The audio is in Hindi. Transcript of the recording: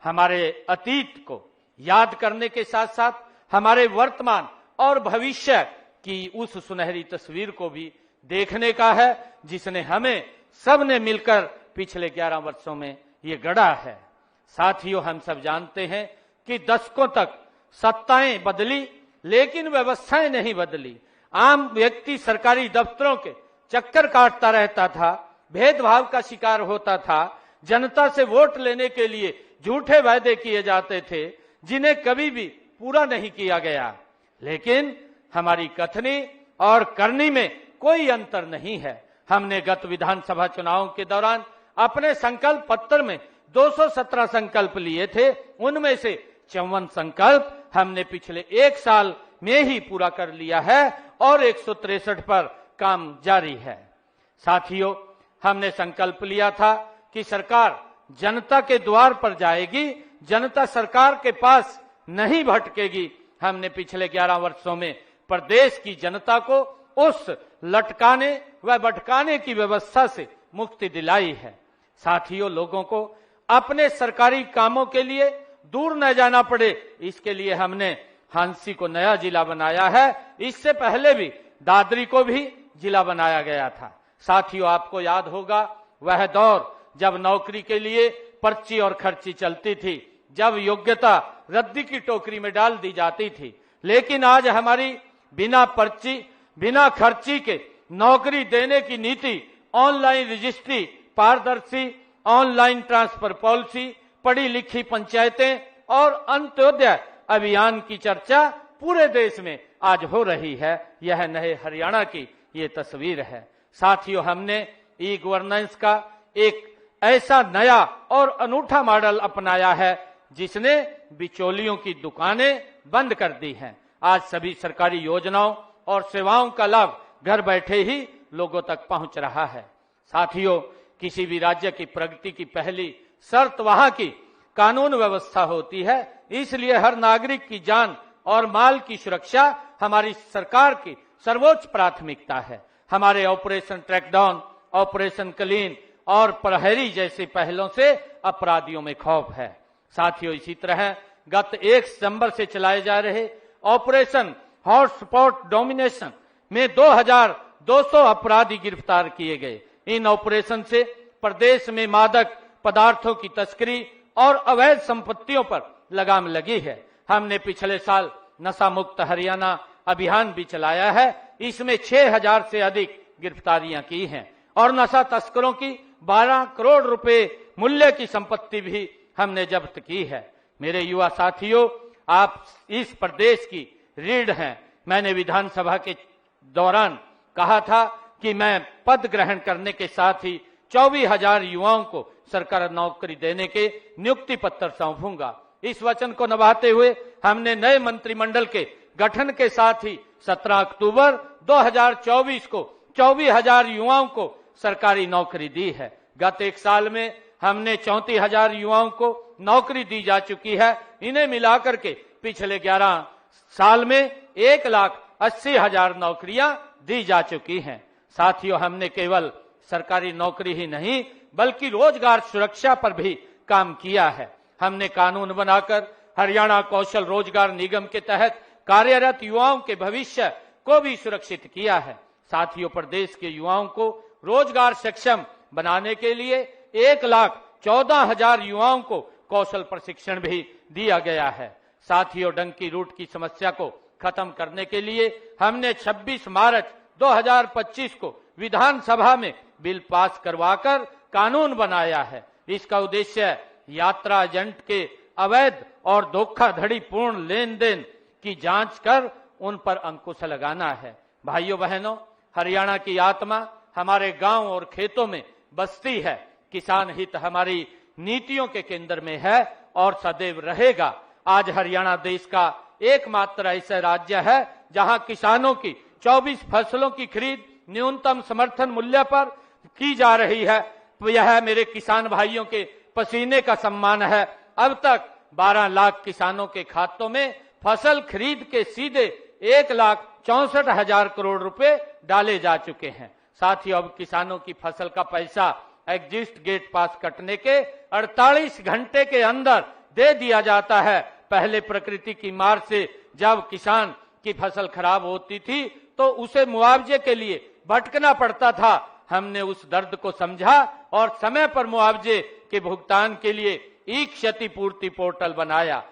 हमारे अतीत को याद करने के साथ साथ हमारे वर्तमान और भविष्य की उस सुनहरी तस्वीर को भी देखने का है जिसने हमें सबने मिलकर पिछले 11 वर्षों में ये गढ़ा है। साथियों, हम सब जानते हैं कि दशकों तक सत्ताएं बदली लेकिन व्यवस्थाएं नहीं बदली। आम व्यक्ति सरकारी दफ्तरों के चक्कर काटता रहता था, भेदभाव का शिकार होता था, जनता से वोट लेने के लिए झूठे वायदे किए जाते थे जिन्हें कभी भी पूरा नहीं किया गया। लेकिन हमारी कथनी और करनी में कोई अंतर नहीं है। हमने गत विधानसभा चुनावों के दौरान अपने संकल्प पत्र में 217 संकल्प लिए थे, उनमें से 54 संकल्प हमने पिछले 1 साल में ही पूरा कर लिया है और 163 पर काम जारी है। साथियों, हमने संकल्प लिया था कि सरकार जनता के द्वार पर जाएगी, जनता सरकार के पास नहीं भटकेगी। हमने पिछले 11 वर्षों में प्रदेश की जनता को उस लटकाने व भटकाने की व्यवस्था से मुक्ति दिलाई है। साथियों, लोगों को अपने सरकारी कामों के लिए दूर न जाना पड़े, इसके लिए हमने हांसी को नया जिला बनाया है। इससे पहले भी दादरी को भी जिला बनाया गया था। साथियों, आपको याद होगा वह दौर जब नौकरी के लिए पर्ची और खर्ची चलती थी, जब योग्यता रद्दी की टोकरी में डाल दी जाती थी। लेकिन आज हमारी बिना पर्ची बिना खर्ची के नौकरी देने की नीति, ऑनलाइन रजिस्ट्री, पारदर्शी ऑनलाइन ट्रांसफर पॉलिसी, पढ़ी लिखी पंचायतें और अंत्योदय अभियान की चर्चा पूरे देश में आज हो रही है। यह नए हरियाणा की ये तस्वीर है। साथियों, हमने ई गवर्नेंस का एक ऐसा नया और अनूठा मॉडल अपनाया है जिसने बिचौलियों की दुकानें बंद कर दी हैं। आज सभी सरकारी योजनाओं और सेवाओं का लाभ घर बैठे ही लोगों तक पहुंच रहा है। साथियों, किसी भी राज्य की प्रगति की पहली शर्त वहां की कानून व्यवस्था होती है। इसलिए हर नागरिक की जान और माल की सुरक्षा हमारी सरकार की सर्वोच्च प्राथमिकता है। हमारे ऑपरेशन ट्रैकडाउन, ऑपरेशन क्लीन और प्रहरी जैसे पहलों से अपराधियों में खौफ है। साथियों, इसी तरह गत 1 सितंबर से चलाए जा रहे ऑपरेशन हॉटस्पॉट डोमिनेशन में 2200 अपराधी गिरफ्तार किए गए। इन ऑपरेशन से प्रदेश में मादक पदार्थों की तस्करी और अवैध संपत्तियों पर लगाम लगी है। हमने पिछले साल नशा मुक्त हरियाणा अभियान भी चलाया है। इसमें 6000 से अधिक गिरफ्तारियां की हैं और नशा तस्करों की 12 करोड़ रुपए मूल्य की संपत्ति भी हमने जब्त की है। मेरे युवा साथियों, आप इस प्रदेश की रीढ़ हैं। मैंने विधानसभा के दौरान कहा था कि मैं पद ग्रहण करने के साथ ही 24,000 युवाओं को सरकारी नौकरी देने के नियुक्ति पत्र सौंपूंगा। इस वचन को निभाते हुए हमने नए मंत्रिमंडल के गठन के साथ ही 17 अक्टूबर 2024 को 24,000 युवाओं को सरकारी नौकरी दी है। गत 1 साल में हमने 34,000 युवाओं को नौकरी दी जा चुकी है। इन्हें मिलाकर के पिछले 11 साल में 1,80,000 नौकरियां दी जा चुकी हैं। साथियों, हमने केवल सरकारी नौकरी ही नहीं बल्कि रोजगार सुरक्षा पर भी काम किया है। हमने कानून बनाकर हरियाणा कौशल रोजगार निगम के तहत कार्यरत युवाओं के भविष्य को भी सुरक्षित किया है। साथियों, प्रदेश के युवाओं को रोजगार सक्षम बनाने के लिए 1,14,000 युवाओं को कौशल प्रशिक्षण भी दिया गया है। साथियों, डंकी रूट की समस्या को खत्म करने के लिए हमने 26 मार्च 2025 को विधानसभा में बिल पास करवाकर कानून बनाया है। इसका उद्देश्य यात्रा एजेंट के अवैध और धोखाधड़ी पूर्ण लेन देन की जांच कर उन पर अंकुश लगाना है। भाइयों बहनों, हरियाणा की आत्मा हमारे गांव और खेतों में बसती है। किसान हित हमारी नीतियों के केंद्र में है और सदैव रहेगा। आज हरियाणा देश का एकमात्र ऐसा राज्य है जहां किसानों की 24 फसलों की खरीद न्यूनतम समर्थन मूल्य पर की जा रही है। यह मेरे किसान भाइयों के पसीने का सम्मान है। अब तक 12 लाख किसानों के खातों में फसल खरीद के सीधे 1,64,000 करोड़ रुपए डाले जा चुके हैं। साथ ही अब किसानों की फसल का पैसा एग्जिस्ट गेट पास कटने के 48 घंटे के अंदर दे दिया जाता है। पहले प्रकृति की मार से जब किसान की फसल खराब होती थी तो उसे मुआवजे के लिए भटकना पड़ता था। हमने उस दर्द को समझा और समय पर मुआवजे के भुगतान के लिए ई क्षतिपूर्ति पोर्टल बनाया।